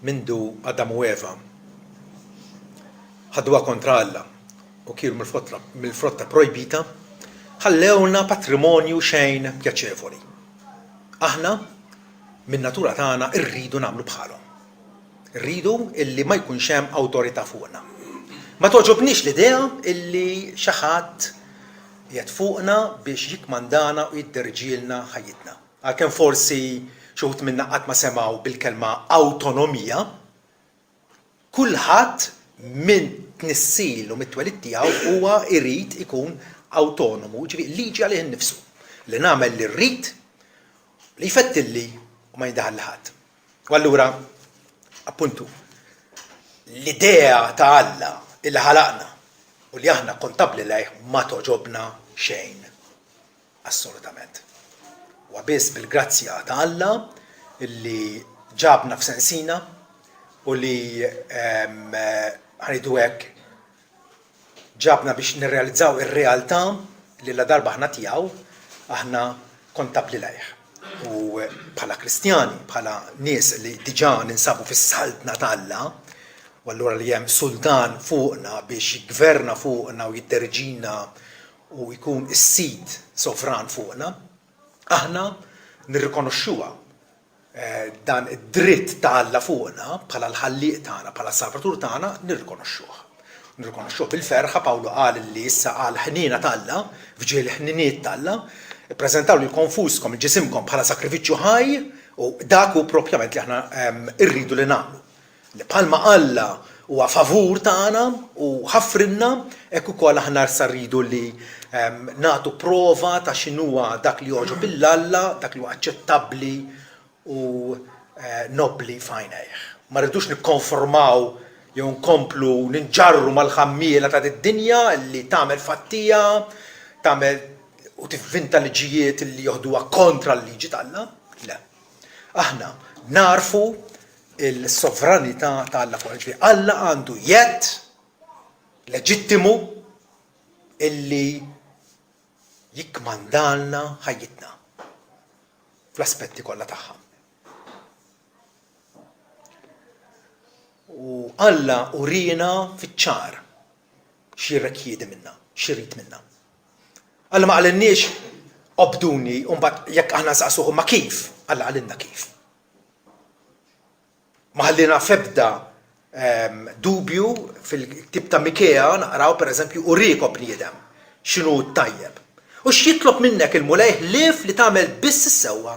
mindu Adam u Eva ħadduha kontra Alla u kienu mill-frotta projbita, ħallewna patrimonju xejn pjaċevoli. Aħna min-natura tagħna rridu nagħmlu bħalhom. Rridu illi ma jkunx hemm awtorità fuqna. Ma toġobniex l-idea illi xi ħadd qiegħed fuqna biex jikkmandana u jidderġielna ħajjitna. Għalkemm forsi xi wħud minna qatt ma semgħu bil-kelma awtonomija, kulħadd minn tnissil u mit-twelid tiegħu huwa jrid ikun awtonomu, ġifieri liġi għalih innifsu li nagħmel li rrid li jfettilli u ma jindaħal ħadd. U allura appuntu l-idea ta' Alla il ħalaqna u li aħna kontabbli lejh ma toġobna xejn. Assolutament. U biss bil-grazzja ta' Alla illi ġabna f'sensina u li ħanidu hekk ġabna biex nirrealizzaw ir-realtà li la darba aħna tiegħu aħna kontabbli lejh. U bħala Kristjani, bħala nies li diġà ninsabu fis-saltna ta' Alla, u allura li hemm sultan fuqna biex jiggverna fuqna u jidderġina u jkun is-sit sovran fuqna, aħna nirrikonoxxuha dan id-dritt ta' Alla fuqna bħala l-ħalliq tagħna, bħala s-salvatur tagħna nirrikonoxxuh. Nirrikonoxxuh bil-ferħa Pawlu qal li issa qal ħnina ta' Alla, fġiel ħniniet ta' Alla, ippreżentaw lil konfuskom il-ġisimkom bħala sakrifiċċju ħaj u dak hu propjament li aħna rridu li nagħmlu. Li bħalma Alla huwa favur tagħna u ħaffrinna, hekk ukoll aħna sa rridu li nagħtu prova ta' x'inhuwa dak li jogħġob lill-Alla, dak li huwa aċċettabbli u nobbli f'għajnejh. Ma rridux nikkonformaw jew nkomplu ninġarru mal-ħammiela ta' id-dinja li tagħmel fattija, tagħmel u tivvinta liġijiet li joħduha kontra l-liġi ta' Alla. Le. Aħna narfu il-sovranità ta' Alla fuq ġifieri. Alla għandu jett leġittimu illi jikkmandalna ħajjitna fl-aspetti kollha tagħha. U Alla urina fiċ-ċar x'jirrikjedi minna, x'irid minna. Alla ma qalinniex obduni u mbagħad jekk aħna nsaqsuh ma kif, Alla qalilna kif. Ma ħallina f'ebda dubju fil-ktib ta' Mikea naqraw pereżempju uriekom bniedem x'inhu tajjeb. U x'jitlob minnek il-mulej ħlief li tagħmel biss is-sewwa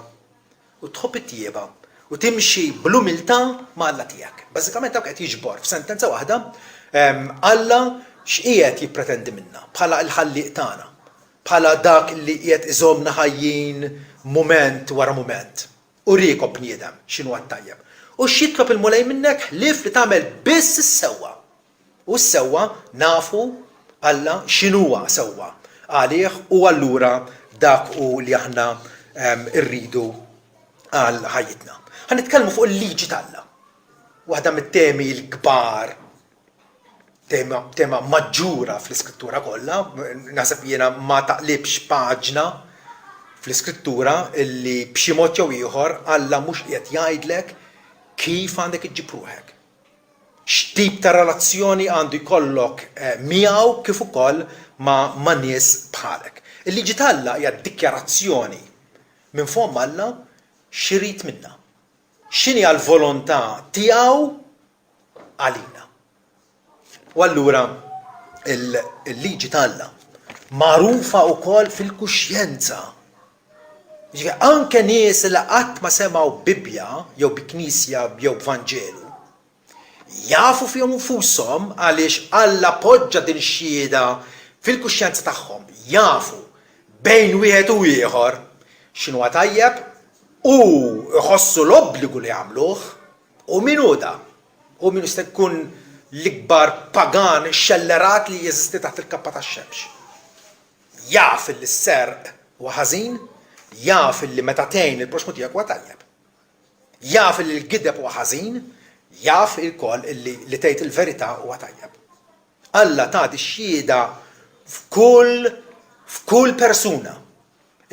u tħobb it-tjieba u timxi bl-umiltà ma' Alla tiegħek. Bażikament hawn qed jiġbor f'sentenza waħda Alla x'qiegħed jippretendi minna bħala l-ħalliq tagħna, bħala dak li qiegħed iżommna ħajjin mument wara mument. Uriekom bniedem x'inhu tajjeb. U x'jitlob il-mulej minnek ħlief li tagħmel biss is-sewwa. U s-sewwa nafu Alla x'inhuwa sewwa għalih u allura dak u li aħna rridu għal ħajjitna. Ħanitkellmu fuq il-liġi ta' Alla. Waħda mit-temi l-kbar, tema maġġura fl-iskrittura kollha, naħseb jiena ma taqlibx paġna fl-iskrittura illi b'xi mod jew ieħor Alla mhux qiegħed jgħidlek kif għandek iġġib ruħek. X'tip ta' relazzjoni għandu jkollok miegħu kif ukoll ma' nies bħalek. Il-liġi ta' Alla hija dikjarazzjoni minn fuq Alla x'irid minna. X'inhi l-volontà tiegħu għalina. U allura il-liġi ta' Alla magħrufa wkoll fil-kuxjenza. Ġifieri anke nies li qatt ma semgħu Bibbja jew bi Knisja jew b'Vanġelu jafu fihom infushom għaliex Alla poġġa din ix-xhieda fil-kuxjenza tagħhom. Jafu bejn wieħed u ieħor x'inhuwa tajjeb u jħossu l-obbligu li jagħmluh u min hu da. U min jista' jkun l-ikbar pagan xellerat li jeżisti taħt il-kappa tax-xemx. Jaf li s-serq huwa ħażin, jaf li meta tgħin il-proxmu tiegħek huwa tajjeb. Jaf li l-gideb huwa ħażin, jaf il-koll li tgħid il-verità huwa tajjeb. Alla tagħti xhieda f'kull persuna.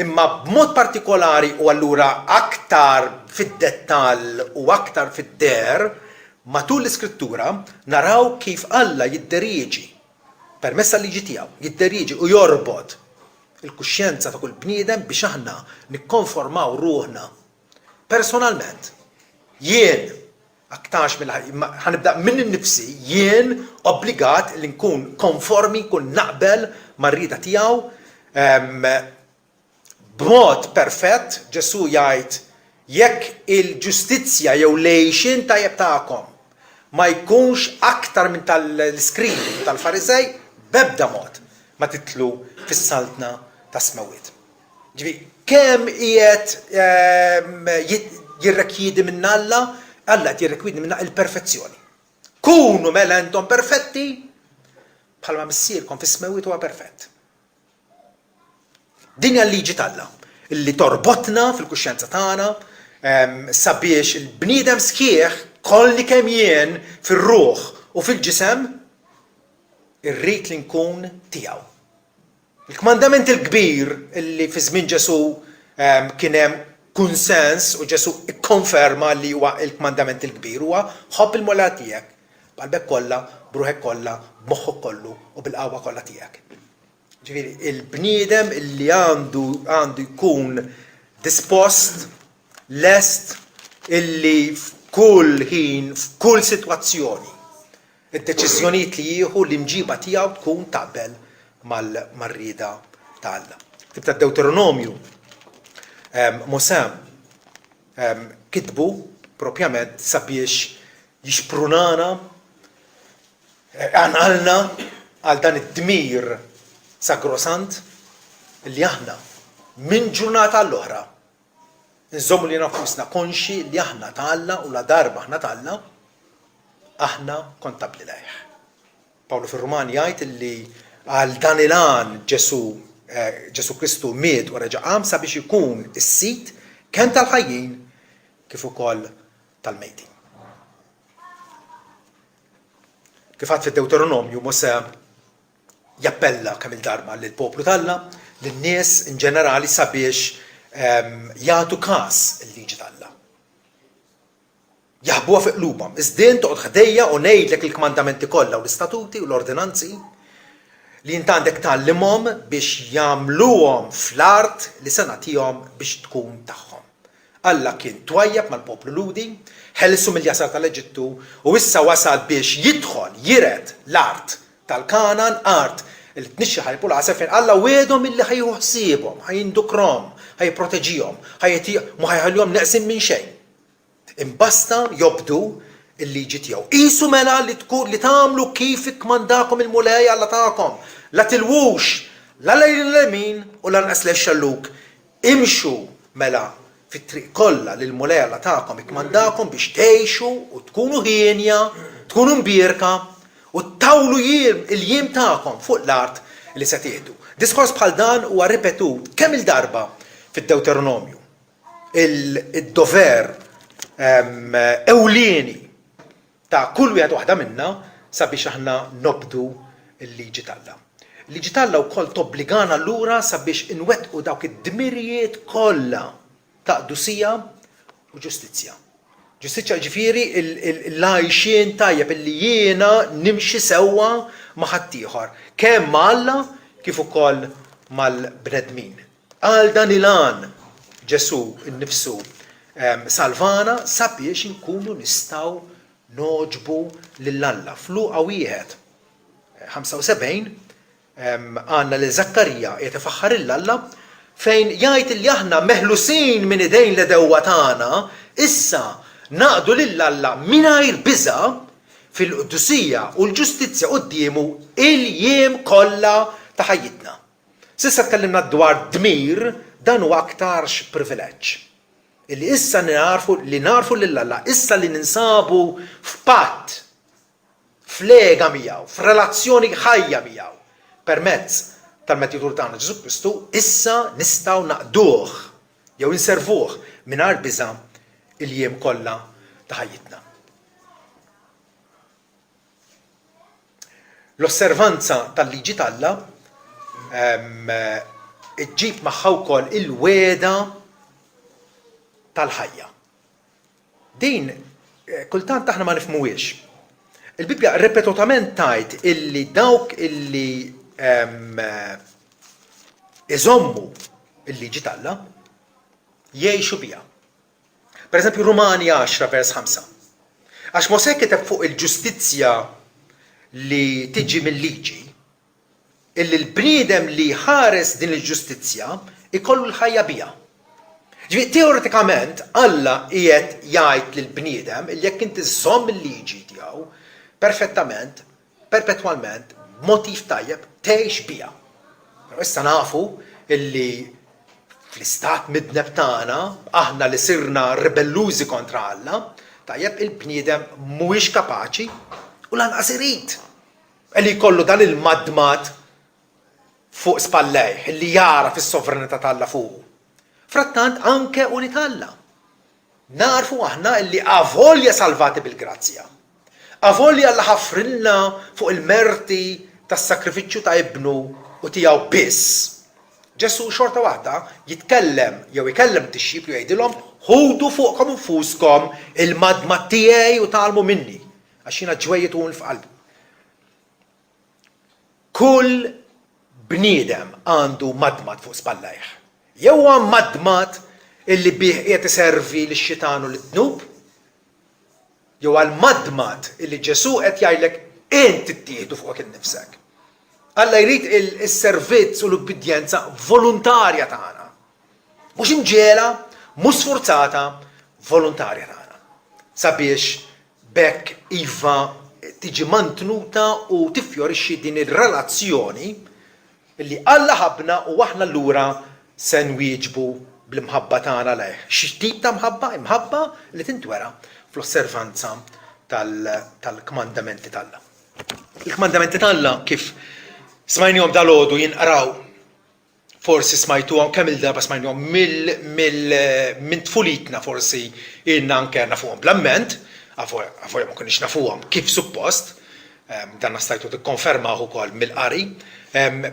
Imma b'mod partikolari u allura aktar fid-dettall u aktar fid-der matul l-Iskrittura naraw kif Alla jidderieġi permezz tal-liġi tiegħu, jidderieġi u jorbot il-kuxjenza ta' kull bniedem biex aħna nikkonformaw ruħna personalment. Jien aktarx ħanibda minn innifsi, jien obbligat li nkun konformi, nkun naqbel mar-rieda tiegħu b'mod perfett. Ġesu jgħid jekk il-ġustizzja jew lejxin tajjeb tagħkom ma jkunx aktar minn tal-Iskribi tal-Farizej, b'ebda mod ma titlu fis-saltna ta' smawiet. Ġifieri kemm qiegħed jirrekjidi minn Alla qed jirrekjidi minna il-perfezzjoni. Kunu mela intom perfetti bħalma missierkom fis-smawiet huwa perfett. Din hija l-liġi tal-Alla illi torbotna fil-kuxjenza tagħna sabiex il-bniedem sħiħ kolli kemm jien fir-ruħ u fil-ġisem irrid li nkun tiegħu. Il-kmandament il-kbir illi fi żmien Ġesu kien hemm kunsens u Ġesu ikkonferma li huwa il-kmandament il-kbir huwa ħobb il-mola tiegħek b'qalbek kollha, b'ruħek kollha, b'moħħok kollu u bil-qawwa kollha tiegħek. Ġifieri il-bniedem illi għandu jkun dispost, lest illi f'kull ħin, f'kull sitwazzjoni id-deċiżjonijiet li jieħu l-imġiba tiegħu tkun taqbel mar-rieda ta' Alla. Tib ta' Deuteronomju Mosè kitbu propjament sabiex jixprunana għanqalna għal dan id-dmir sagrosant li aħna minn ġurnata l-oħra nżommu li nafusna konxi li aħna ta' Alla u la darba aħna ta' Alla aħna kontabli lejh. Pawlu fir-Rumani jgħid li għal dan il-għan Ġesu Kristu miet u reġa' qam sabiex ikun is-sit kemm tal-ħajjin kif ukoll tal-mejtin. Kif għad fid-Deuteronomju Mosè jappella kemm il-darba lill-poplu tal-Alla, lin-nies in ġenerali sabiex jagħtu każ il-liġi tal-Alla. Jaħbuha fi qlubhom. Iżdien toqgħod ħdejja u ngħidlek il-kmandamenti kollha u l-istatuti u l-ordinanzi li jint għandek tgħallimhom biex jagħmluhom fl-art li se nagħtihom biex tkun tagħhom. Alla kien twajjab mal-poplu Ludi, ħelsu mill-jasar tal-Eġittu u issa wasal biex jidħol jired l-art tal-Kanan, art li tnixxi ħajpu l-għasef fejn Alla wedhom illi ħajju ħsiebhom, ħajindukrom, ħajproteġihom, ma ħajħallihom neqsin minn xejn. Imbasta jobdu il-liġi tiegħu. Qisu mela li tagħmlu kif ikkmandakom il-mulej Alla tagħkom. La tilwux la lejl l-lemin u lanqas lejx-xalluk. Imxu mela fit-triq kollha li l-mulej Alla tagħkom ikkmandakom biex tgħixu u tkunu ħienja, tkunu mbierka u tawlu il-jiem tagħkom fuq l-art li se tieħdu. Diskors bħal dan huwa ripetut kemm il-darba fid-Deuteronomju. Il-dover ewlieni ta' kull wieħed waħda minna sabiex aħna nobdu l-liġi tal-Alla. Il-liġi tal-Alla wkoll tobbligana allura sabiex inwettqu dawk id-dmirijiet kollha ta' qdusija u ġustizzja. Ġustizzja ġifieri l-għajxien tajjeb illi jiena nimxi sewwa ma' ħadd ieħor, kemm ma' Alla kif ukoll mal-bnedmin. Għal dan il-għan Ġesu innifsu salvana sabiex inkunu nistgħu noġbu lill-Alla. F'Luqa 1:75 għandna li Zakkarija qiegħed ifaħħar lill-Alla fejn jgħid li aħna meħlusin minn idejn l-edewwa tagħna issa naqdu lill-Alla mingħajr biża' fil-qdusija u l-ġustizzja qudiemu il-jiem kollha ta' ħajjitna. S'issa tkellimna dwar dmir dan huwa aktarx privileġġ. Illi issa narfu lill-Alla, issa li ninsabu f'patt, f'lega miegħu, f'relazzjoni ħajja miegħu, permezz tal-Mediatur tagħna Ġesu Kristu, issa nistgħu naqduh jew inservuh mingħajr biża' il-jiem kollha ta' ħajjitna. L-osservanza tal-liġi tal-Alla iġġib magħha wkoll il-weda tal-ħajja. Din kultant aħna ma nifhmuhiex. Il-Bibja ripetutament tajt illi dawk illi iżommu il-liġi talla jgħixu biha. Pereżempju Rumani 10 vers 5. Għax Mosè kiteb fuq il-ġustizzja li tiġi mill-liġi, illi l-bniedem li ħares din il-ġustizzja ikollu l-ħajja biha. Ġifieri teoretikament Alla qiegħed jgħid lill-bniedem illi jekk inti żomm il-liġi tiegħu perfettament, perpetwalment, b'motiv tajjeb tgħix biha. Issa nafu illi fl-istat midneb tagħna aħna li sirna ribellużi kontra Alla, tajjeb il-bniedem mhuwiex kapaċi u lanqas irid li jkollu dan il-madmat fuq spallejh li jara fis-sovranità tal-Alla fuq. Frattant anke u nitalla. Narfu aħna li avolja salvati bil-grazzja. Avolja Alla ħafrilna fuq il-merti tas-sakrifiċċju ta' ibnu u tiegħu biss. Ġesu xorta waħda jitkellem jew ikellem tixxib li jgħidilhom ħudu fuqkom infuskom il-madma tiegħi u tagħlmu minni għax jiena ġwejjed u f'qalbi. Kull bniedem għandu madmat fuq spallejh. Jew huwa madmat illi bih qiegħed iservi lix-xitan u lid-dnub, jew għal madmat illi Ġesu qed jgħidlek inti ttieħdu fuqek innifsek. Alla jrid is-servizz u l-ubbidjenza volontarja tagħna. Mhux imġiela, mhux sforzata, volontarja tagħna. Sabiex bekk iva tiġi mantnuta u tifjorixxi din ir-relazzjoni illi Alla ħabna u aħna allura se nwieġbu bl-imħabba tagħna lejh. Xi tip ta' mħabba? Imħabba li tintwera fl-osservanza tal-kmandamenti tagħAlla. Il-kmandamenti tagħAlla kif smajnihom dal-għodu jinqraw, forsi smajtuhom kemm il-darba smajnihom minn tfulitna forsi inna anke nafuhom bl-amment, għafu ma konniex nafuhom kif suppost, dan stajtu tikkonfermaw ukoll mill-qari,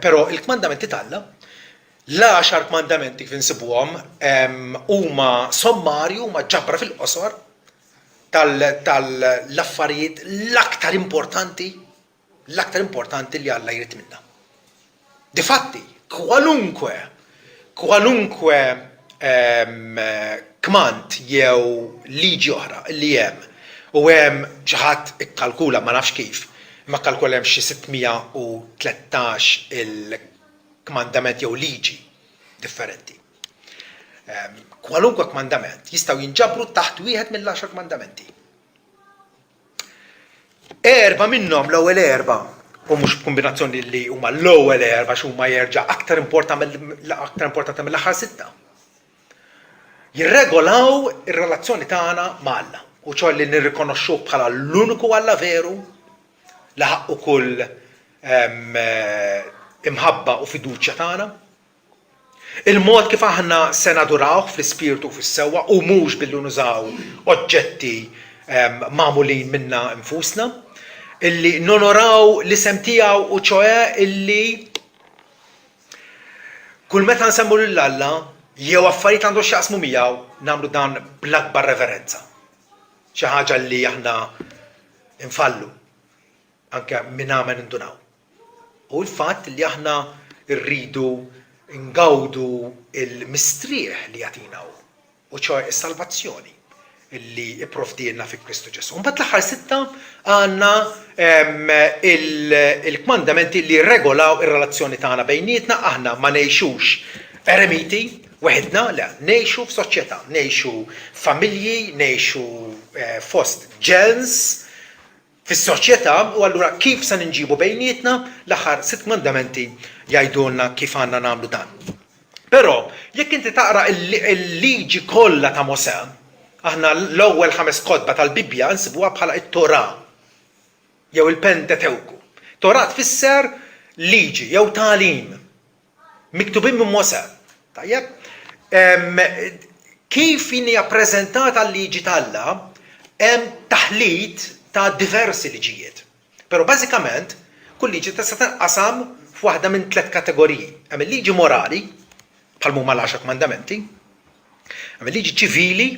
però il-kmandamenti tagħAlla, l-10 kmandamenti kif insibuhom huma sommarju, huma ġabra fil-qosor tal-affarijiet l-aktar importanti li Alla jrid minna. Difatti, kwalunkwe kmand jew liġi oħra li hemm u hemm xi ħadd ikkalkula ma nafx kif, imma kkalkula hemm xi 613 il-kmandament jew liġi differenti. Kwalunkwe kmandament jistgħu jinġabru taħt wieħed mill-10 kmandamenti. 4 minnhom l-ewwel 4 u mhux b'kombinazzjoni li huma l-ewwel 4 x'huma jerġa' aktar importanti mill-aħħar 6. Jirregolaw ir-relazzjoni tagħna ma' Alla u ċoħ li nirrikonoxxuh bħala l-uniku Alla veru li ħaqqu kull imħabba u fiduċja tagħna. Il-mod kif aħna se nadurawh fl-ispirtu u fis-sewwa u mhux billi nużaw oġġetti magħmulin minna infusna, illi nonoraw l-isem tiegħu u ċoħe illi kull meta nsemmu lil Alla jew affarijiet għandu x'jaqsmu miegħu nagħmlu dan bl-akbar reverenza. Xi ħaġa li aħna infallu anke minn għamen indunaw. U l-fatt li aħna rridu ngawdu il-mistrieħ li jagħtinaw u ċoħe is-salvazzjoni illi ipprovdilna fi Kristu Ġesu. Mbagħad l-aħħar 6 għandna il-kmandamenti li regolaw ir-relazzjoni tagħna bejnietna, aħna ma ngħixux eremiti weħedna, le, ngħixu f'soċjetà, ngħixu familji, ngħixu fost gens fis-soċjetà u allura kif se ninġibu bejnietna l-aħħar 6 kmandamenti jgħidulna kif għandna nagħmlu dan. Però jekk inti taqra il-liġi kollha ta' Mosè, aħna l-ewwel 5 kotba tal-Bibja nsibuha bħala t-Torà jew il-Pentatewku. Torà tfisser liġi jew tagħlim miktubin minn Mosè. Tajjeb? Kif inhi ppreżentata l-liġi tagħAlla hemm taħlit ta' diversi liġijiet. Però bażikament kull liġi tista' tinqasam f'waħda minn 3 kategoriji. Hemm il-liġi morali bħal huma l-10 kmandamenti, hemm il-liġi ċivili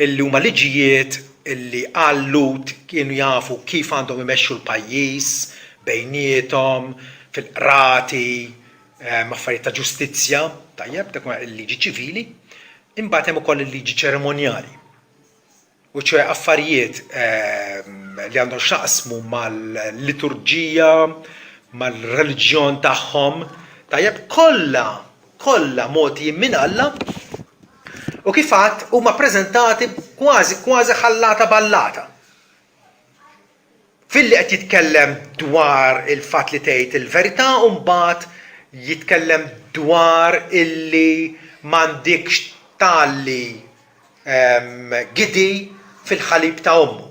illi huma liġijiet illi għal Lut kienu jafu kif għandhom imexxu l-pajjiż bejniethom fil-qrati, affarijiet ta' ġustizzja, tajjeb, dak il-liġi ċivili, imbagħad hemm ukoll il-liġi ċerimonjali. U ċe affarijiet li għandhom xaqsmu mal-liturġija, mal-reliġjon tagħhom, tajjeb kollha moti minn Alla u kif għadd huma ppreżentati kważi ħallata ballata. Filli qed jitkellem dwar il-fatt li tgħid il-verità u mbagħad jitkellem dwar illi m'għandikx talli gidi fil-ħalib ta' ommu.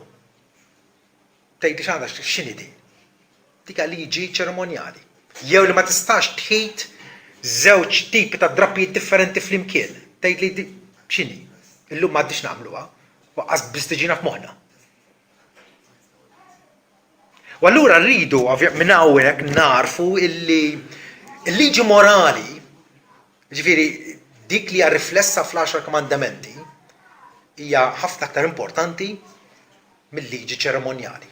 Tgħid x'għandha x'inhi din? Dik liġi ċerimonjali. Jew li ma tistax tħid żewġ tipi ta' drappijiet differenti flimkien. Tgħid li x'inhi? Illum m'għaddix nagħmluha, waqqas biss tiġina f'moħħna. U allura rridu minn hawnhekk narfu illi l-liġi morali, ġifieri dik li hija riflessa fl-10 komandamenti, hija ħafna aktar importanti mill-liġi ċerimonjali.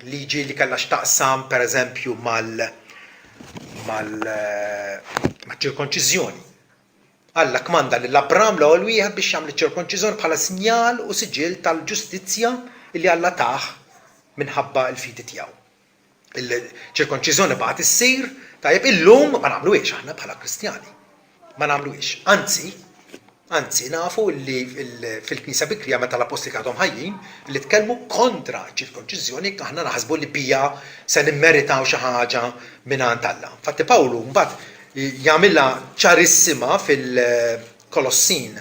Liġi li kellha x'taqsam pereżempju mal-ċirkonċiżjoni. Alla kmanda lil Abraham l-ewwel wieħed biex jagħmel iċ-ċirkonċiżjoni bħala sinjal u siġil tal-ġustizzja li Alla tah minħabba l-fidi tiegħu. Il-ċirkonċiżjoni bagħad issir tajjeb illum ma nagħmluhiex aħna bħala Kristjani. Ma nagħmluhiex. Anzi nafu li fil-Knisja Bikrija meta l-Apostoli għadhom ħajjin li tkellmu kontra ċ-ċirkonċiżjoni aħna naħsbu li bija se nimmeritaw xi ħaġa mingħand Alla. Infatti Pawlu mbagħad jagħmilha ċarissima fil-Kolossin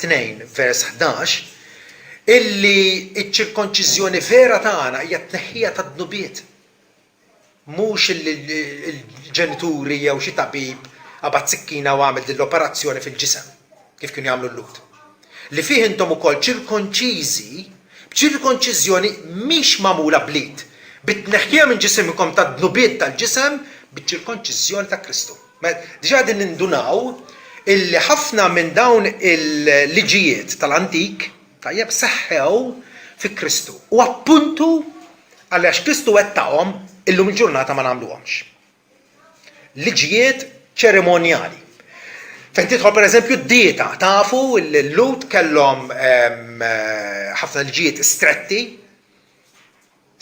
2 vers 11 illi ċ-ċirkonċiżjoni vera tagħna hija tneħħija tad-dnubiet. Mhux il-ġenituri jew xi tabib qabad sikkina u għamel din l-operazzjoni fil-ġisem kif kienu jagħmlu l-Lut. Li fih intom ukoll ċirkonċiżi b'ċirkonċiżjoni mhix magħmula blied, bit-tneħħija minn ġisemikom tad-dnubiet tal-ġisem biċ-ċirkonċiżjoni ta' Kristu. Diġà din nindunaw illi ħafna minn dawn il-liġijiet tal-antik tajjeb seħħew fi Kristu u appuntu għaliex Kristu wettaqhom illum il-ġurnata ma nagħmluhomx. Liġijiet ċerimonjali. Fejn tidħol pereżempju d-dieta, tafu l-Lut kellhom ħafna liġijiet stretti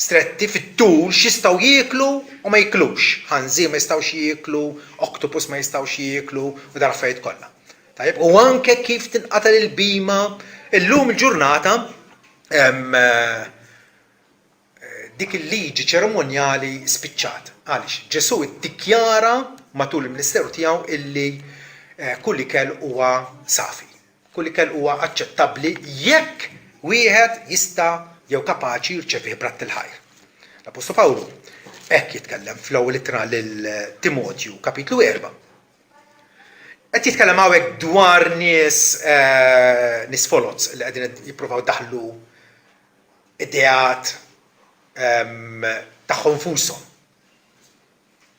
fit-tul x'jistgħu jieklu u ma jiklux. Ħanżir ma jistgħux jieklu, oktopus ma jistgħux jieklu u dar affarijiet kollha. Tajjeb, u anke kif tinqatel il-bima illum il-ġurnata dik il-liġi ċerimonjali spiċċat. Għaliex Ġesu iddikjara matul il-Ministeru tiegħu illi kull ikel huwa safi. Kull ikel huwa aċċettabbli jekk wieħed jista' jew kapaċi jirċevi bratt il-ħajr. L-Apostol Pawlu hekk jitkellem fl-ewwel ittra lil Timotju kapitlu 4. Qed jitkellem hawnhekk dwar nies folots li qegħdin jippruvaw daħlu ideat tagħhom fushom.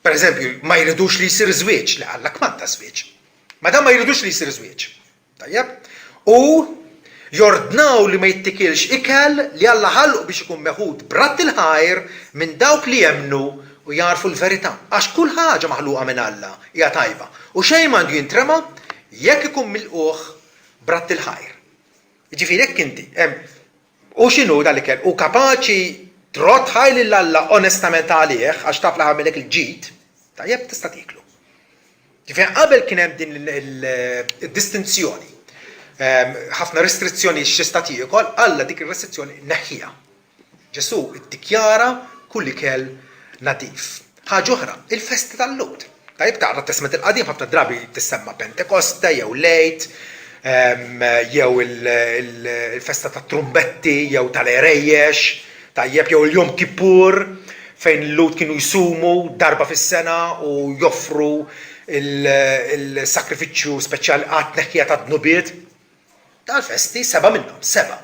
Pereżempju, ma jridux li jsir żwieġ, li Alla kmanda żwieġ. Ma dan ma jridux li jsir żwieġ. Tajjeb? U jordnaw li ma jittikilx ikel li Alla ħalqu biex ikun meħud bratt il-ħajr minn dawk li jemnu u jarfu l-verità. Għax kull ħaġa maħluqa minn Alla hija tajba. U xejn m'għandu jintrema jekk ikun milquh bratt il-ħajr. Jiġifieri jekk inti u x'inhu dal-ikel u kapaċi trot ħajl lil Alla onestament għalih għax taf li ħamilek il-ġid, tajjeb tista' tieklu. Ġifieri qabel kien hemm din id-distinzjoni. Ħafna restrizzjoni x'tista' tiekol, Alla dik ir-restrizzjoni neħħiha. Ġesu iddikjara kull ikel nadif. Ħaġa oħra, il-festi tal-Lut. Tajjeb taqra t-tesmet il-qadim ħafna drabi tissemma Pentekoste jew Lejt, jew il-festa tat-trumbetti jew tal-Erejjex, tajjeb jew il-Jom Kippur fejn l-Lut kienu jsumu darba fis-sena u joffru il-sakrifiċċju speċjali għat neħħija tad-dnubiet. Tal-festi 7 minnhom, 7.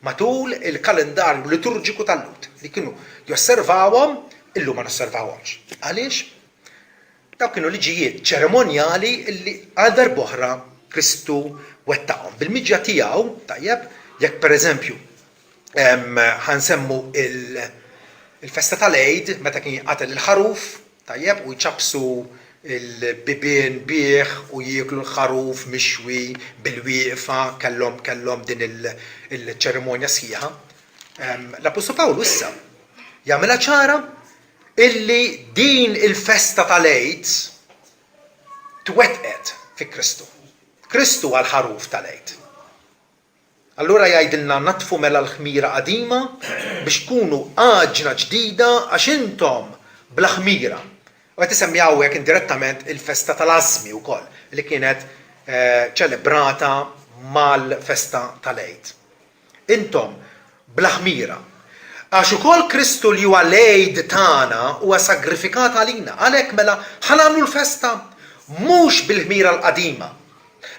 Matul il-kalendarju liturġiku tal-Lut li kienu josservawhom illum ma nosservawhomx. Għaliex? Dawn kienu liġijiet ċerimonjali li għal darb'oħra Kristu wettaqhom. Bil-miġja tiegħu, tajjeb, jekk pereżempju ħansemmu il-festa tal-Eid meta kien jinqatel il-ħaruf, tajjeb, u jċabsu il-bibien bieħ u jieklu l-ħaruf mixwi bil-wieqfa kellhom din il-ċerimonja sħiħa. L-Apostol Pawlu issa jagħmilha ċara illi din il-festa tal-Eid twettqet fi Kristu. Kristu għal-ħaruf tal-Eid. Allura jgħidilna natfu mela l-ħmira qadima biex tkunu għaġna ġdida għax intom bla ħmira. U għet isemmi għawek indirettament il-festa tal-Azmi wkoll li kienet ċelebrata mal-festa tal-Eid. Intom bla ħmira. Għax ukoll Kristu li huwa l-Eid tagħna huwa sagrifikat għalina. Għalhekk mela ħanagħmlu l-festa mhux bil-ħmira l-qadima.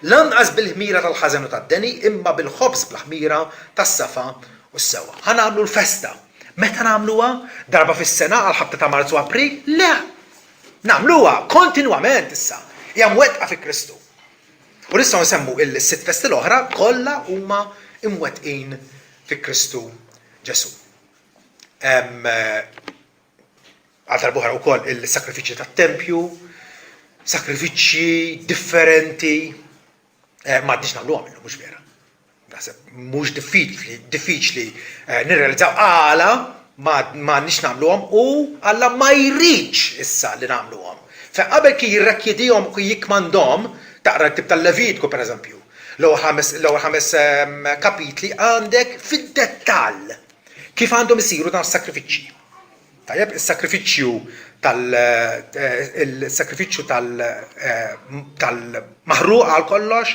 Lanqas bil-ħmira tal-ħażen u tad-deni, imma bil-ħobż bl-ħmira tas-safa u s-sewa. Ħanagħmlu l-festa. Meta nagħmluha? Darba fis-sena għal ħabta ta' Marzu April? Le! Nagħmluha kontinwament issa. Hija mwettqa fi Kristu. U nistgħu nsemmu il-sitt festi l-oħra kollha huma imwettqin fi Kristu Ġesu. Għal darba wkoll il-sakrifiċċji tat-tempju, sakrifiċċji differenti, m'għadniex nagħmluhom illum mhux vera. Mhux diffiċli nirrealizzaw għala m'għandniex nagħmluhom u Alla ma jridx issa li nagħmluhom. Qabel kien jirrakjedihom u kien jikkmandhom taqra l-ktieb tal-Levitku pereżempju. L-ewwel ħames kapitli għandek fid-dettall kif għandhom isiru dan is-sakrifiċċji. Tajjeb, is-sakrifiċċju tal-maħruq għal kollox,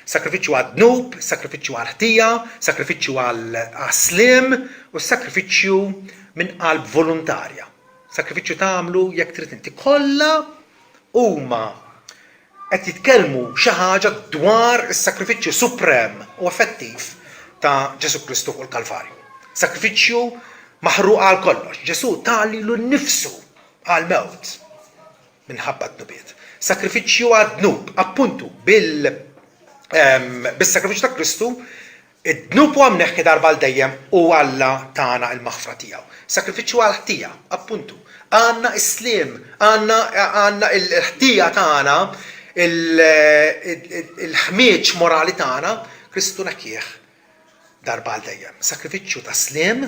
sakrifiċċju għad-dnub, sakrifiċċju għal-ħtija, sakrifiċċju għal-slim u sakrifiċċju minn qalb volontarja. Sakrifiċċju tagħmlu jekk trid inti. Kollha huma qed jitkellmu xi ħaġa dwar is-sakrifiċċju suprem u effettiv ta' Ġesu Kristu fuq il-Kalvarju. Sakrifiċċju maħruq għal kollox. Ġesu talilu nnifsu għal-mewt minħabba d-nubiet. Sakrifiċċju għad-dnub, appuntu bil-sakrifiċċju ta' Kristu, id-dnub huwa mneħħi darba l dejjem u Alla tagħna l-maħfra tiegħu. Sakrifiċċju għal-ħtija, appuntu, għandna islim, għandna l-ħtija tagħna, il-ħmieġ morali tagħna, Kristu nakkieħ darba l dejjem. Sakrifiċċju ta' slim,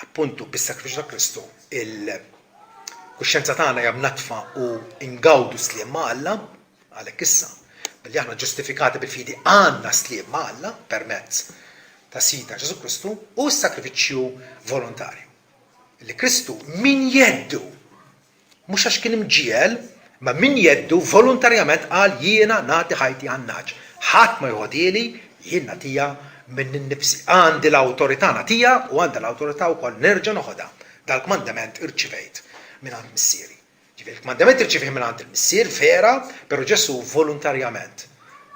appuntu bis-sakrifiċċju ta' Kristu, il-kuxjenza tagħna hija mnatfa u ingawdu sliem ma' Alla, għalhekk issa billi aħna ġustifikati bil-fidi għandna sliem ma' Alla permezz ta' sita Ġesu Kristu u s-sakrifiċċju volontarju. Li Kristu min jeddu, mhux għax kien imġiel, ma min jeddu volontarjament qal jiena nagħti ħajti għan-naġ. Ħadd ma jħodili jien nagħtiha minn innifsi. Għandi l-awtorità nagħtiha u għandi l-awtorità wkoll nerġa' noħodha. Dal-kmandament irċivejt minn għand missieri. Il-kmandament irċivih minn għand il-missier vera, però Ġesu volontarjament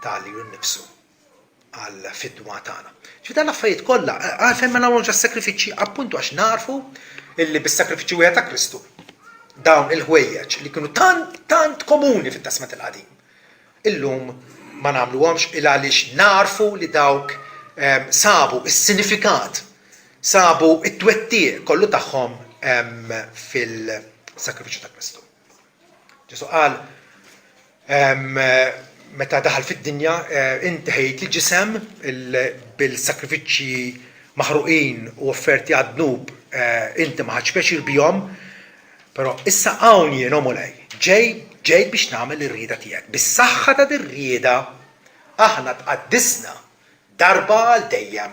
tali nnifsu għal fidwa tagħna. Dan l-affarijiet kollha għalfejn ma nagħmlux s-sakrifiċċji appuntu għax narfu illi bis-sakrifiċċju wieħed ta' Kristu dawn il-ħwejjeġ li kienu tant komuni fit-Testament il-Qadim. Illum ma nagħmluhomx il għaliex narfu li dawk sabu is-sinifikat, sabu it-twettieq kollu tagħhom fil-sakrifiċċju ta' Kristu. Ġesu qal meta daħal fid-dinja inti ħejt il-ġisem bil-sakrifiċċji maħruqin u offerti għad-dnub inti ma ħadx pjaċir bihom, però issa hawn jien omolej ġejt biex nagħmel ir-rieda tiegħek. Bis-saħħa ta' dir-rieda aħna tqaddisna darba għal dejjem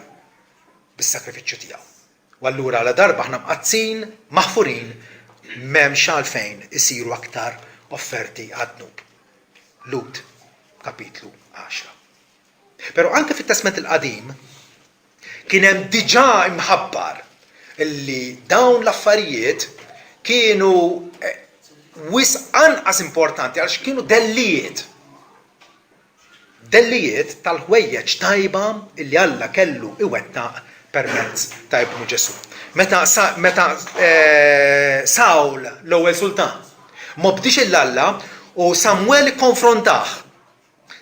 bis-sakrifiċċju tiegħu. U allura għal darba aħna mqazzin maħfurin m'hemmx għalfejn isiru aktar offerti għad-dnub. Lut, kapitlu 10. Però anke fit-Testament il-Qadim kien hemm diġà imħabbar illi dawn l-affarijiet kienu anqas importanti għaliex kienu dellijiet tal-ħwejjeġ tajba illi Alla kellu iwettaq permezz ta' Ibnu Ġesu. Meta Sawl l-ewwel sultan mobdix il-Alla u Samwel ikkonfrontaħ.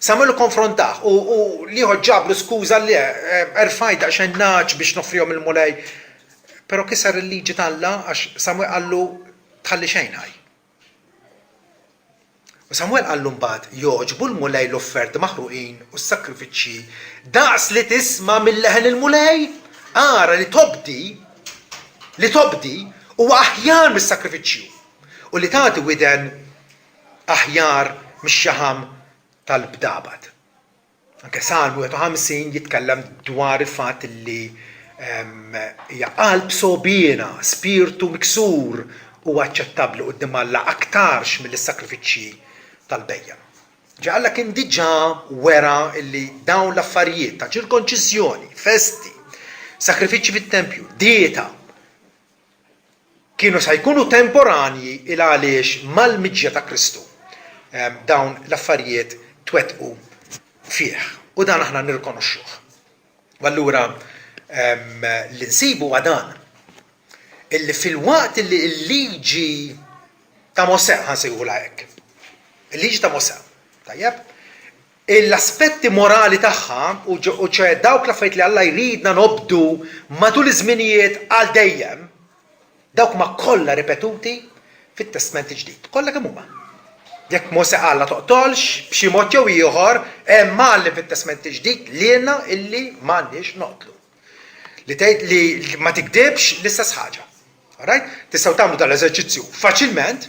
Samuel konfrontaħ u liħu ġablu skuża li erfaj daqsxejn naċ biex nofrihom il-mulej. Però kisar il-liġi tal-Alla għax Samuel qallu tħalli xejn ħaj. U Samuel qallu mbagħad joġbu l-mulej l-offerti maħruqin u s-sakrifiċċji daqs li tisma' mill-leħen il-mulej ara li tobdi huwa aħjar mis-sakrifiċċju u li tagħti widen aħjar mix-xaħam tal-bdabad. Anke Salmu 51 jitkellem dwar il-fatt li hija qalb sobiena, spiritu miksur u aċċettabbli quddiem Alla aktarx mill-sakrifiċċji tal-bejja. Alla kien diġà wera li dawn l-affarijiet ta' ċirkonċiżjoni, festi, sakrifiċċji fit-tempju, dieta kienu se jkunu temporanji il għaliex mal-miġja ta' Kristu. Dawn l-affarijiet twettqu fih u dan aħna nirkonoxxuh. U allura l-insibu għadan illi fil-waqt illi l-liġi ta' Mosè ħansejħula hekk. Il-liġi ta' Mosè, tajjeb? L-aspetti morali tagħha u ċe dawk l-affarijiet li Alla jridna nobdu matul iż-żminijiet għal dejjem, dawk ma kollha ripetuti fit-Testament Ġdid. Kollha kemm huma. Jekk Mosè qalla toqtolx b'xi mod jew ieħor hemm malli fit-Testament Ġdid lielna illi m'għandniex noqtlu. Li tgħid li ma tikdibx l-istess ħaġa. Alright? Tistgħu tagħmlu dal-eżerċizzju faċilment.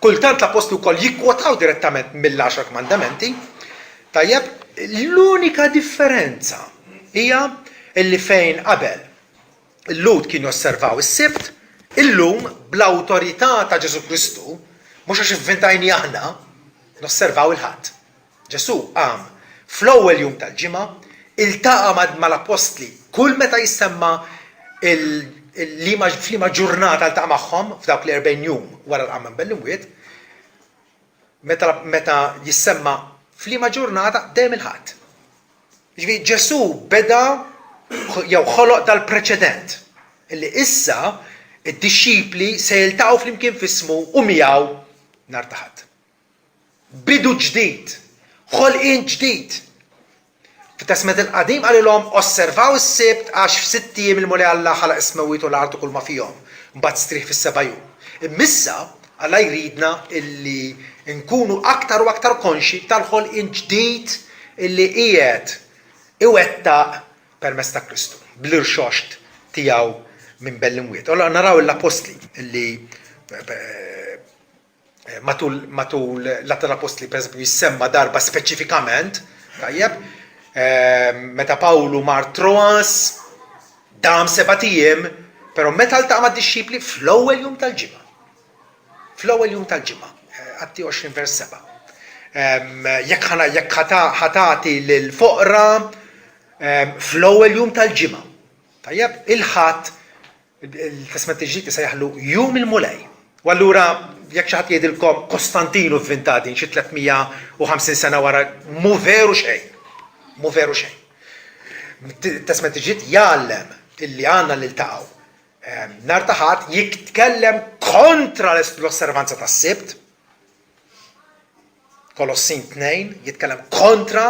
Kultant l-apostli wkoll jikkwotaw direttament mill-10 kmandamenti. Tajjeb, l-unika differenza hija illi fejn qabel il-Lud kienu osservaw is-Sibt, illum bl-awtorità ta' Ġesu Kristu mhux għax invventajni aħna, nosservaw il-ħadd. Ġesu qam fl-ewwel jum tal-ġimgħa, iltaqa' mal-apostli kull meta jissemma f'liema ġurnata iltaqa' magħhom f'dawk l-40 jum wara l-qamam bell-imwiet, meta jissemma f'liema ġurnata dejjem il-ħadd. Jiġifieri Ġesu beda jew ħoloq dal-preċedent illi issa id-dixxipli se jiltaqgħu flimkien f'ismu u miegħu nhar ta' Ħadd. Bidu ġdid, ħolqien ġdid. Fit-Testament il-Qadim qalilhom osservaw is-Sibt għax f'sitt ijiem il-mulej Alla ħalaq is-semawit u l-art u kull ma fihom. Mbagħad strieħ fis-seba' jum. Immissa Alla jridna illi nkunu aktar u aktar konxi tal-ħolqien ġdid illi qiegħed iwettaq permezz ta' Kristu, bl-irxoxt tiegħu minn bell-imwiet. Allora naraw l-apostli illi matul l-Atti tal-Apostli pereżempju jissemma darba speċifikament, tajjeb, meta Pawlu mar Troas dam 7 ijiem, però meta ltaqa' mad-dixxipli fl-ewwel jum tal-ġimgħa. Fl-ewwel jum tal-ġimgħa, Atti 20 vers 7. Jekk ħatati lill-foqra fl-ewwel jum tal-ġimgħa. Tajjeb, il-ħadd il-Testament Ġdid isejjaħlu jum il-mulej. U allura jekk xi ħadd jgħidilkom Kostantinu vvintati xi 350 sena wara, mu veru xejn. Mu veru xejn. Il-Testament Ġdid jgħallem illi għandna niltaqgħu nhar ta' Ħadd jitkellem kontra l-osservanza tas-Sibt. Kolossin 2 jitkellem kontra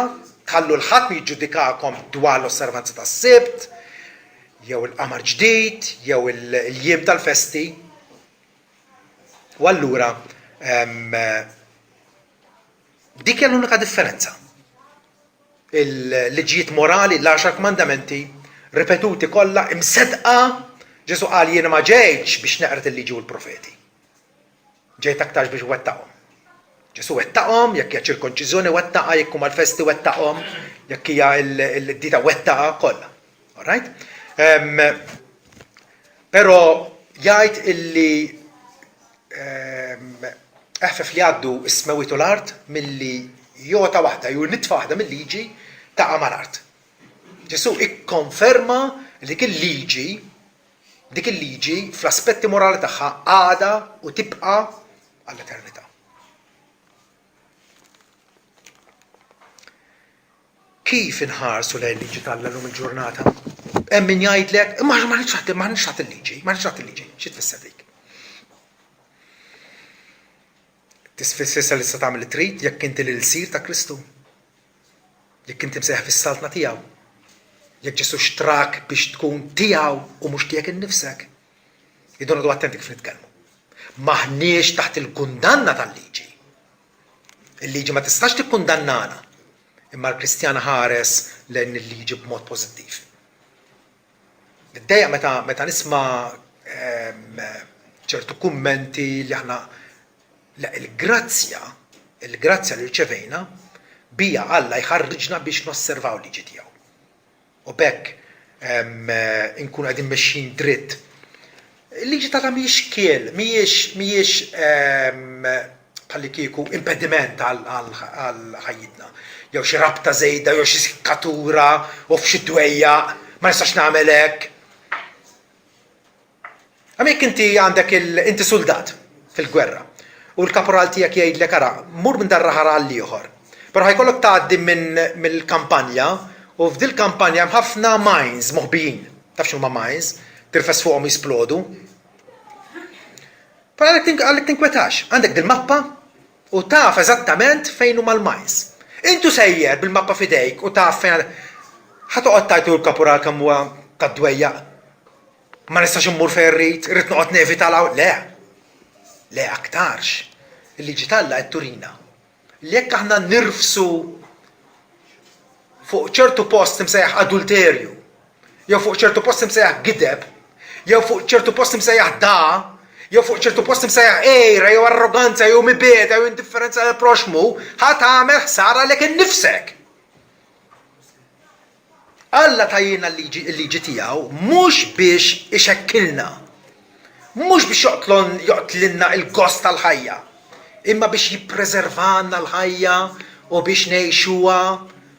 ħallu l-ħadd jiġġudikakom dwar l-osservanza tas-Sibt, jew il-qamar ġdid, jew il-jiem tal-festi. U allura dik hija l-unika differenza. Il-liġijiet morali, l-10 kmandamenti, ripetuti kollha imsedqa, Ġesu qal jiena ma ġejtx biex neqret il-liġi u l-profeti. Ġejt aktarx biex wettaqhom. Ġesu wettaqhom, jekk hija ċirkonċiżjoni wettaqa, jekk huma l-festi wettaqhom, jekk hija l-dita wettaqa kollha. All right? Però jgħid illi eħfef li għaddu is-semawit u l-art milli jota waħda jew nitfa' waħda mill-liġi taqa' mal-art. Ġesu ikkonferma li dik il-liġi fl-aspetti morali tagħha għada u tibqa' għall-eternità. Kif inħarsu lejn liġi tal-Alla llum il-ġurnata? Hemm min jgħidlek, ma nix il-liġi, xi tfisser dik? Tisfissa li tagħmel trid jekk inti l-sir ta' Kristu. Jekk inti msejħ fis-saltna tiegħu. Jekk Ġesu xtrak biex tkun tiegħu u mhux tiegħek innifsek. Idu noqgħdu attenti kif nitkellmu. Maħniex taħt il-kundanna tal-liġi. Il-liġi ma tistax tikkundannana, imma l-Kristjan ħares lejn il-liġi b'mod pożittiv. Niddejjaq meta nisma' ċertu kummenti li aħna il-grazzja li rċevejna bija Alla jħarriġna biex nosservaw liġi tiegħu. U bekk inkunu qegħdin mexxin dritt. Il-liġi tagħha mhijiex kiel, mhijiex bħalli kieku impediment għal ħajjitna. Jew xi rabta żejda, jew xi sikkatura, u f'xi dwejjaq, ma nistax nagħmel hekk. Għamek inti soldat fil-gwerra u l-kaporal tiegħek jgħidlek ara, mur minn darra ħara għal ieħor. Però ħajkollok tgħaddi mill-kampanja u f'dil kampanja hemm ħafna mines moħbijin. Taf x'huma mines? Tirfes fuqhom jisplodu. Però għalek tinkwetax, għandek dil-mappa u taf eżattament fejn huma l-mines. Intu sejjer bil-mappa fidejk u taf fejn ħatoqgħod tajtu l-kaporal kemm huwa tad-dwejjaq. Ma nistax immur fejn rrid, irrid noqgħod nevita le aktarx. Il-liġi tagħha qed turina. Li jekk aħna nirfsu fuq ċertu post imsejjaħ adulterju, jew fuq ċertu post imsejjaħ gideb, jew fuq ċertu post imsejjaħ jew fuq ċertu post imsejjaħ ejra, jew arroganza, jew mibieda, jew indifferenza għal proxmu, ħadd tagħmel ħsara lek innifsek. Alla tajjina l-liġi tiegħu mhux biex ixekkilna, mhux biex joqtlinna il-gost tal-ħajja, imma biex jippreservanna l-ħajja u biex ngħixuha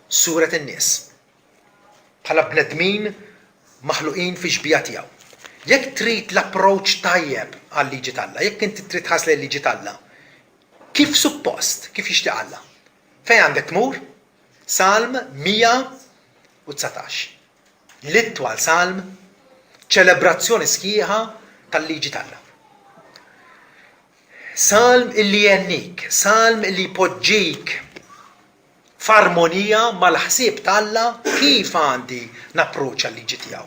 suret in-nies. Bħala bnedmin maħluqin fi xbija tiegħu. Jekk trid l-approach tajjeb għal-liġi tagħha, jekk inti trid ħass lejn liġi tagħha, kif suppost, kif jixtieq Alla. Fejn għandek tmur? Salm 119. L-ittwal salm, ċelebrazzjoni sħiħa tal-liġi tagħha. Salm illi jennik, salm illi poġġik f'armonija mal-ħsieb tagħha kif għandi napproċċa l-liġi tiegħu.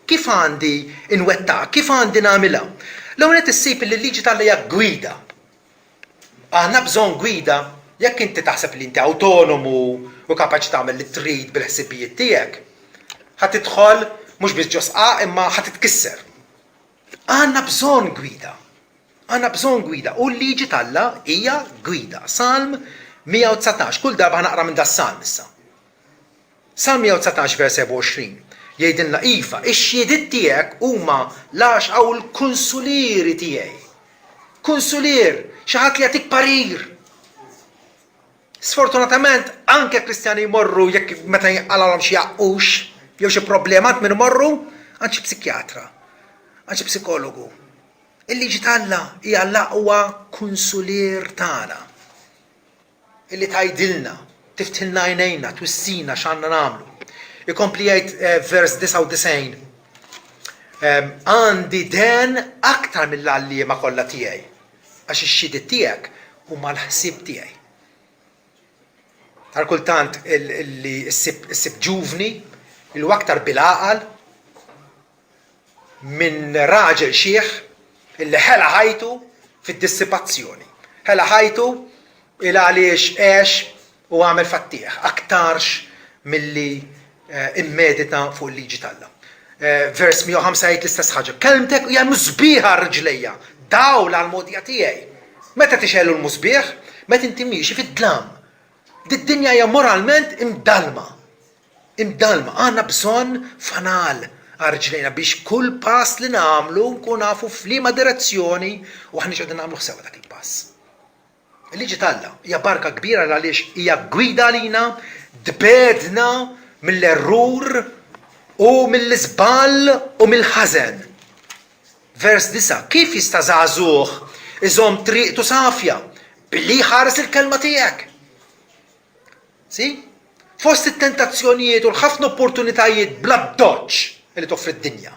Kif għandi inwettaq, kif għandi nagħmilha. L-ewwel qed issib li l-liġi tagħha hija gwida. Aħna bżonn gwida jekk inti taħseb li inti awtonomu u kapaċi tagħmel li trid bil-ħsibijiet tiegħek. Ħadd tidħol mhux biss ġosqa imma ħadd titkisser. Għandna bżonn gwida. Għandna bżonn gwida u l-liġi tagħha hija gwida. Salm 119, kull darba ħanaqra minn das-salm issa. Salm 119 vers 27 jgħidilna iva, ix-xhiediet tiegħek huma l-għaxqa u l-kunsulieri tiegħi. Kunsulier, xi ħadd li jagħtik parir. Sfortunatament anke Kristjani jmorru jekk meta jqalgħulhom xi jaqqux jew xi problemat minn imorru għand xi psikjatra, għand xi psikologu. Il-liġi tagħha hija l-aqwa kunsulier tagħna. Illi tgħidilna, tiftilna għajnejna, twissina x'għandna nagħmlu. Ikompli jgħid vers 99. Għandi den aktar mill-għalliema kollha tiegħi, għax ix-xhiediet tiegħek huma l-ħsieb tiegħi. Għal kultant illi ssib ġuvni, il aktar bil-għaqal minn raġel xieħ illi ħela ħajtu fid-dissipazzjoni. Ħela ħajtu il għaliex għex u għamel fattieħ, aktarx milli immedita fuq il-liġi tagħha. Vers 105 jgħid l-istess ħaġa. Kelmtek hija musbieħa r-riġlejja, dawl għall-modja tiegħi. Meta tixellu l-musbieħ, meta inti miexi fid-dlam. Did-dinja hija moralment imdalma. Għandna bżonn fanal għal-riġlejna biex kull pass li nagħmlu nkun nafu f'liema direzzjoni u aħna qegħdin nagħmlu ħsewwa dak il-pass. Il-liġi tagħha hija barka kbira għaliex hija gwida għalina, tbedna mill-errur u mill-iżball u mill-ħażen. Vers 9, kif jista' żagħżugħ iżomm triqtu safja billi jħares il-kelma tiegħek. Fost it-tentazzjonijiet u l-ħafna opportunitajiet bla bdoċċ li toffri d-dinja.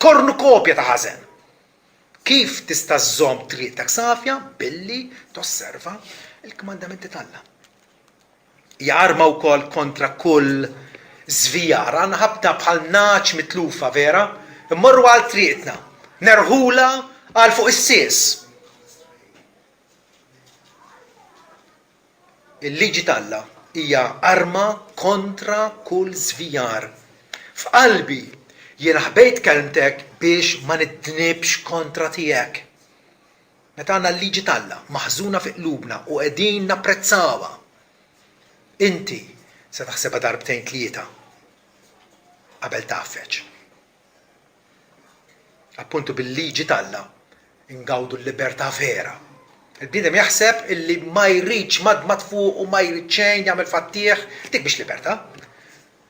Kornu kopja ta' ħażen. Kif tista' żżomm triqtek safja? Billi tosserva il-kmandamenti tal-Alla. Hija arma wkoll kontra kull żvijar. Għandna ħabta bħal naċ mitlufa vera, immorru għal triqtna, nerħula għal fuq is-sies. Il-liġi tal-Alla hija arma kontra kull żvijar. F'qalbi jiena ħbejt kelmtek biex ma nidnibx kontra tiegħek. Meta għandna l-liġi tal-Alla maħżuna fi qlubna u qegħdin napprezzawha. Inti se taħsebha darbtejn tlieta qabel taffeċ. Appuntu bil-liġi tal-Alla ingawdu l-libertà vera. Il-bniedem jaħseb illi ma jridx madmat fuq u ma jrid xejn jagħmel fattieħ, dik biex libertà.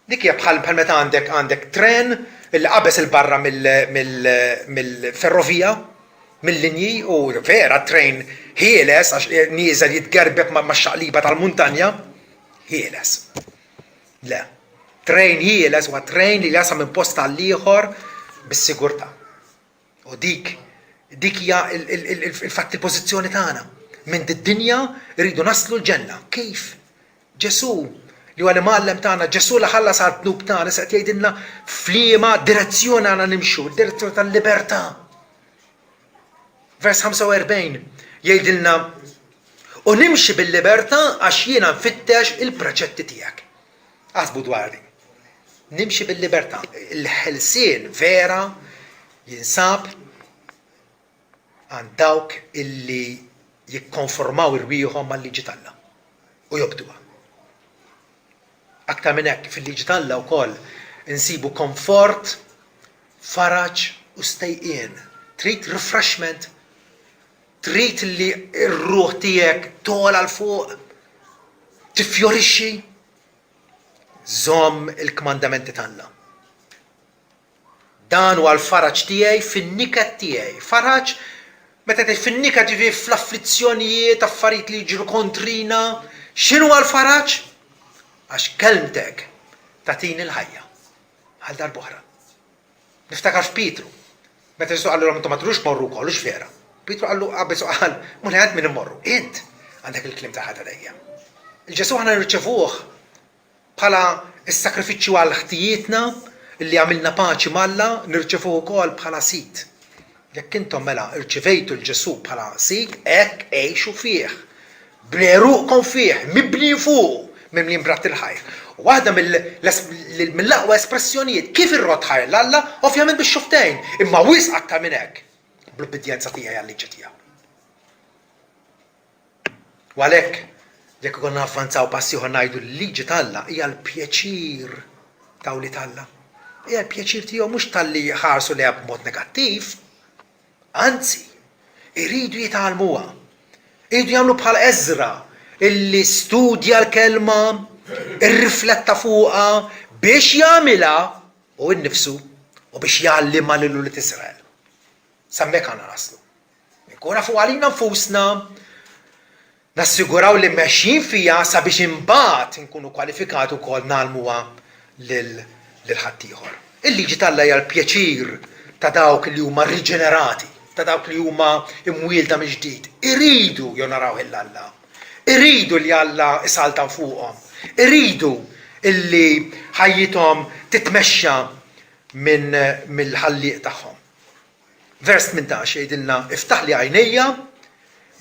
Dik hija bħal meta għandek tren illi qabeż il-barra mill-ferrovija, mill-linji u vera tren ħieles għax nieżel jitgerbeb max-xaqliba tal-muntanja, ħieles. Le, tren ħieles huwa tren li jasam minn post għal ieħor bis-sigurtà. U dik hija il-fatt il-pożizzjoni tagħna. Minn did-dinja rridu naslu l-ġenna. Kif? Ġesu li huwa l-Imgħallem tagħna, Ġesu li ħallas għad-dnub tagħna se qed jgħidilna f'liema direzzjoni għandna nimxu, direzzjoni tal-libertà. Vers 45 jgħidilna u nimxi bil-libertà għax jiena nfittex il-proġetti tiegħek. Qasbu dwar din. Nimxi bil-libertà. Il-ħelsien vera jinsab għand dawk illi jikkonformaw irwieħhom mal-liġi tal-Alla u jobduha. Aktar minn hekk fil-liġi tal-Alla wkoll insibu komfort, faraġ u stejqien. Trid refreshment, trid li r-ruħ tiegħek togħla l fuq, tiffjorixxi, żomm il-kmandamenti tal-Alla. Dan huwa l-faraġ tiegħi fin-niket tiegħi. Faraġ meta tgħid fin-nika ġifieri fl-afflizzjonijiet, affarijiet li jiġru kontrina, x'inhu l-faraġ? Għax kelmtek tagħtini l-ħajja għal darb'oħra. Niftakar f'Pietru. Meta Ġesu qal intom ma trux morru wkoll vera. Pietru qallu qabeż qal mhux ħadd min immorru. Int għandek il-kliem ta' ħadd għalejja. Il-Ġesu aħna nirċevuh bħala s-sakrifiċċju għal ħtijietna illi għamilna paċi malla, nirċevuh ukoll bħala sit. Jekk intom mela irċevejtu l-Ġesu bħala sit, hekk għejxu fih. Bneruqkom fih, mibni fuq minn jimbrat il-ħajr. U waħda mill-aqwa espressjonijiet kif irrod ħajr l-Alla, ovvjament bix-xuftejn, imma wisq aktar minn hekk bl-obbedjenza tiegħi għal-liġi tiegħu. U għalhekk jekk ikun avvanzaw passi ieħor ngħidu l-liġi tal-Alla hija l-pjaċir ta' Awliet Alla. Hija l-pjaċir tiegħu mhux talli ħarsu leha b'mod negattiv, anzi, iridu jitgħallmuha. Iridu jagħmlu bħal Eżra illi studja l-kelma, irrifletta fuqha biex jagħmilha u nnifsu u biex jgħallimha lil Uliet Israel. S'hemmhekk għandna naslu. Nkunu fuq għalina nfusna nassiguraw li mexjin fiha sabiex imbagħad inkunu kwalifikati wkoll nagħlmuha lil ħaddieħor. Il-liġi tal-Alla hija l-pjaċir ta' dawk li huma riġenerati, ta' dawk li huma imwielda mill-ġdid. Iridu jonaraw il-Alla. Iridu li Alla isaltan fuqhom. Iridu illi ħajjithom titmexxa mill-ħallieq tagħhom. Vers 18 jgħidilna iftaħ li għajnejja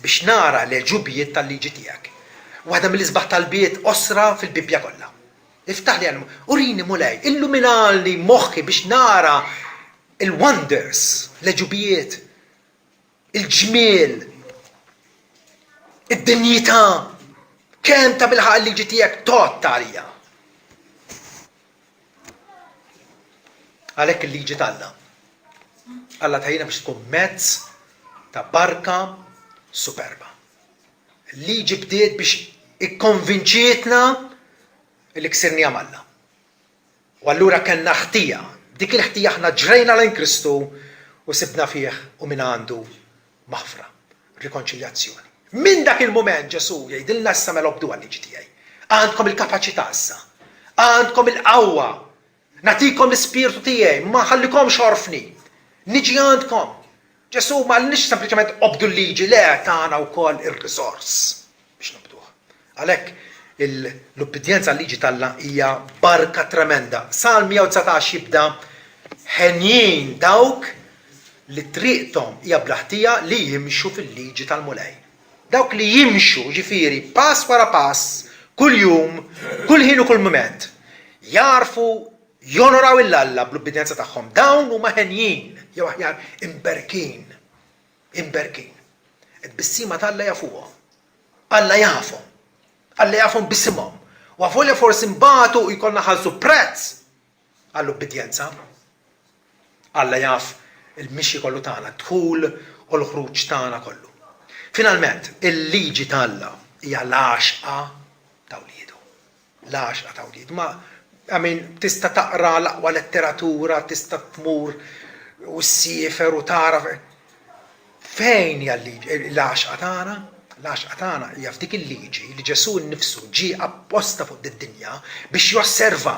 biex nara l-ġubijiet tal-liġi tiegħek. Waħda mill-isbaħ tal-biet osra fil-Bibja kollha. Iftaħ li għalmu, urini mulej, illuminali moħħi biex nara il-wonders, l-ġubijiet, il-ġmiel, id-dinjità, kemm ta' bil-ħaq liġi tiegħek tot għalija. Għalhekk il-liġi tal-Alla. Alla tajjina biex tkun mezz ta' barka superba. Il-liġi bdiet biex ikkonvinċietna li ksirni Alla. U allura kellna ħtija. Dik il-ħtija aħna ġrejna lejn Kristu u sibna fih u minn għandu maħfra, rikonċiljazzjoni. Min dak il-moment Ġesu jgħidilna issa mela obdu għal-liġi tiegħi. Għandkom il-kapaċità issa. Għandkom il-qawwa. Nagħtikom l-ispirtu tiegħi, ma ħallikomx orfni. Niġi għandkom. Ġesu ma l-nix sempliċement obdu l-liġi, le tagħna wkoll ir-risors biex nobduh. Għalhekk l-obbedjenza għal-liġi tal-Alla hija barka tremenda. Salm 119 jibda ħenjin dawk li triqthom hija blaħtija li jimxu fil-liġi tal-mulej. Dawk li jimxu ġifieri pass wara pass, kull jum, kull ħin u kull mument, jarfu jonoraw il-Alla bl-obbedjenza tagħhom. Dawn huma ħenjin, jew aħjar imberkin. Id-bissima tal-Alla jafuhom. Alla jafhom. Alla jafhom bisimhom. U għafolja forsi mbagħtu jkollna ħalsu prezz għall-obbedjenza. Alla jaf il-mixi kollu tagħna, dħul u l-ħruġ tagħna kollu. Finalment, il-liġi tal-Alla hija l-għaxqa ta' wliedu. L-għaxqa ta' wliedu. Tista' taqra l-aqwa letteratura, tista' tmur u s-siefer u tara. Fejn hija l-għaxqa tagħna? L-għaxqa tagħna hija f'dik il-liġi li Ġesu nnifsu ġie apposta fuq id-dinja biex josserva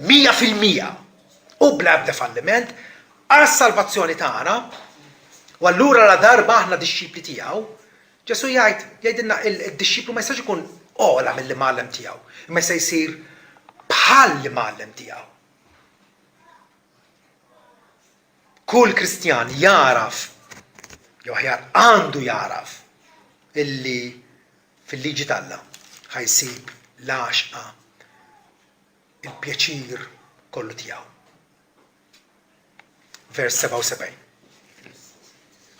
100% u bla ebda falliment għas-salvazzjoni tagħna. U allura la darba aħna dixxipli tiegħu, Ġesu jgħidilna id-dixxiplu ma jistax ikun ola mill-li mgħallem tiegħu, imma se jsir bħal li mgħallem tiegħu. Kull Kristjan jaraf, jew aħjar għandu jaraf illi fil-liġi tal-Alla ħajsib l-għaxqa, il-pjaċir kollu tiegħu. Vers 77.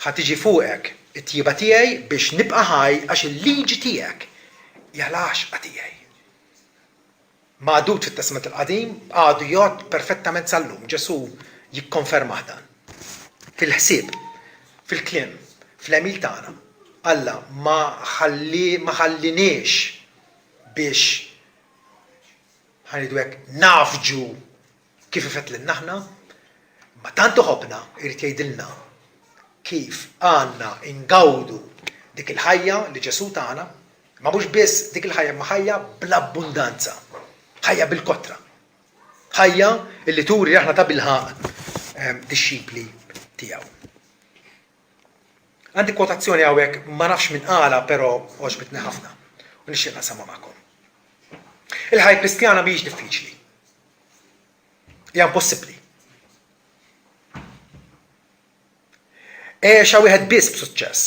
Ħatiġi fuqek it-tjiba tiegħi biex nibqa' ħaj għax il-liġi tiegħek hija l-għaxqa tiegħi. Ma'dud fit-Testament il-Qadim għadu jgħod perfettament sal-lum. Ġesu jikkonfermah dan. Fil-ħsieb, fil-kliem, fl-emil tagħna, Alla ma ħalliniex biex ħanidu hekk nafġu kif ifetlinna aħna, ma tantu ħobna irid jgħidilna kif għandna ingawdu dik il-ħajja li Ġesu tagħna, ma mhux biss dik il-ħajja ma ħajja bl-abbundanza, ħajja bil-kotra. Ħajja illi turi aħna ta' bilħaq dixxipli tiegħu. Għandi kwotazzjoni hawnhekk ma nafx min qala, però għoġbitni ħafna u nixtieq naqsamha magħkom. Il-ħajja Kristjana mhijiex diffiċli. Hija impossibbli. Għexa wieħed biss b'suċċess,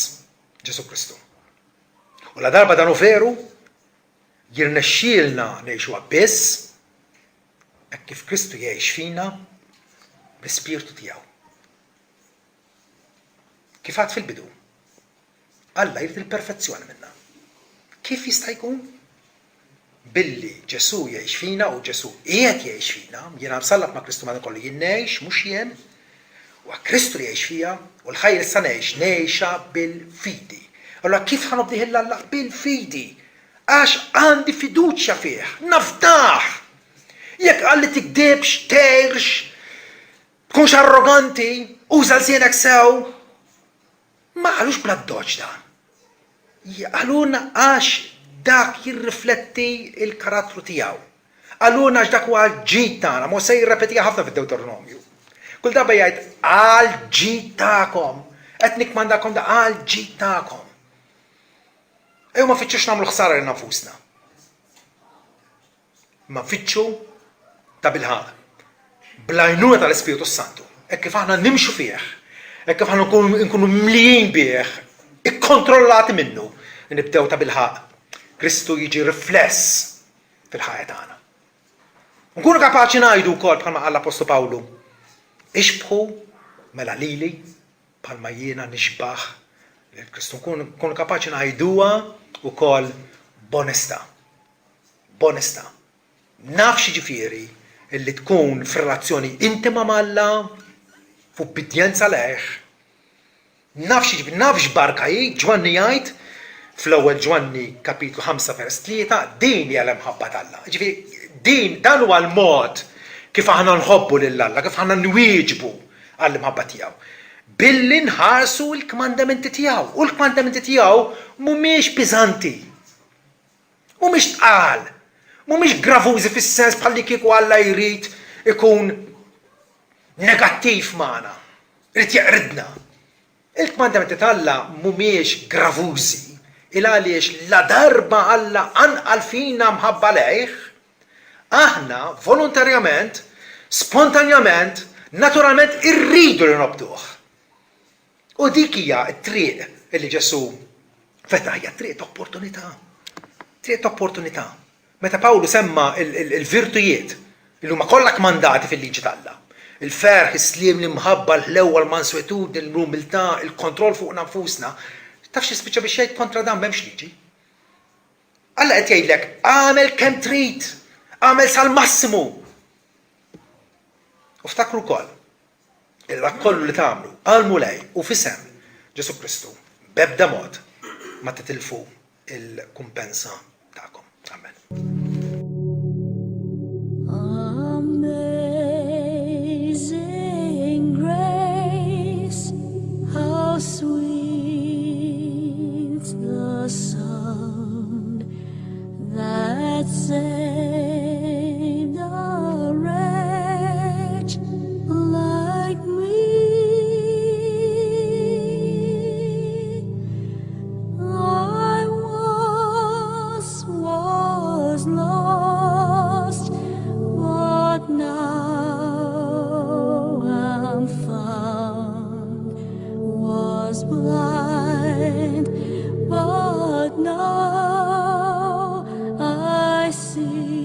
Ġesu Kristu. U la darba dan hu veru, jirnexxielna ngħixuha biss hekk kif Kristu jgħix fina bl-Ispirtu tiegħu. Kif għad fil-bidu? Alla jrid il-perfezzjoni minna. Kif jista' jkun? Billi Ġesu jgħix fina u Ġesu qiegħed jgħix fina, jiena msallab ma' Kristu ma' kollu jien ngħix mhux jien, u Kristu jgħix fija u l-ħajja issa ngħixha bil-fidi. Allura kif ħanobdih il-Alla? Bil-fidi. Għax għandi fiduċja fih, naftaħ. Jekk għalli tikdebx, terx, tkunx arroganti, uża l-sienek sew, ma għalux bla d-doċ dan. Għaluna għax dak jirrifletti il-karattru tiegħu. Għaluna għax dak huwa l-ġid tagħna, ma se jirrepetija ħafna fid-Deuteronomju. Kull darba jgħid għal-ġid tagħkom, qed nikmandakom da għal-ġid tagħkom. Ejjew ma fitxux nagħmlu ħsara lil nafusna. Ma fitxu ta' bilħaq. Bl-għajnuna tal-Ispiritu Santu. Hekk kif aħna nimxu fih, hekk kif aħna nkunu mlijin bih, ikkontrollati minnu, nibdew ta' bilħaq. Kristu jiġi rifless fil-ħajja tagħna. Nkunu kapaċi ngħidu wkoll bħalma qal l-Apostlu Pawlu, ixbħu mela lili bħalma jiena nixbaħ lil Kristu. Nkunu kapaċi ngħiduha wkoll b'onestà. B'onestà. Naf x'jiġifieri illi tkun f'relazzjoni intima mal-Alla, f'ubbidjenza leh. Naf x'barka hi, Ġwanni jgħid fl-ewwel Ġwanni kapitlu 5 vers 3, din hija l-imħabba tal-Alla. Ġifieri dan huwa l-mod kif aħna nħobbu lill-Alla, kif aħna nwieġbu għall-imħabba tiegħu. Billi nħarsu l-kmandamenti tiegħu. U l-kmandamenti tiegħu mhumiex biżanti. Mhumiex tqal. Mhumiex gravużi fis-sens bħalli kieku Alla jrid ikun negattiv magħna. Rrid jaqridna. Il-kmandamenti tal-Alla mhumiex gravużi, il-għaliex la darba Alla anqal fina mħabba lejh, aħna volontarjament, spontanjament, naturalment irridu li nobduh. U dik hija t-triq li Ġesu fetaħ, hija triq ta' opportunità. Triq ta' opportunità. Meta Pawlu semma il-virtujiet li huma kollha kmandati fil-liġi tal-Alla. Il-ferħ, is-sliem li mħabba l-ewwel manswetud, il-umiltà, il-kontroll fuq nafusna, tafx jispiċċa biex jgħid kontra dan m'hemmx liġi. Alla qed jgħidlek għamel kemm trid, għamel sal-massimu. U ftakru wkoll, dak kollu li tagħmlu, għalmu lej u fisem Ġesu Kristu, b'ebda mod ma titilfu il-kumpensa tagħkom. Amen. How sweet the sound that saved a wretch like me. I once was lost, but now I'm found. Was blind, but now I see.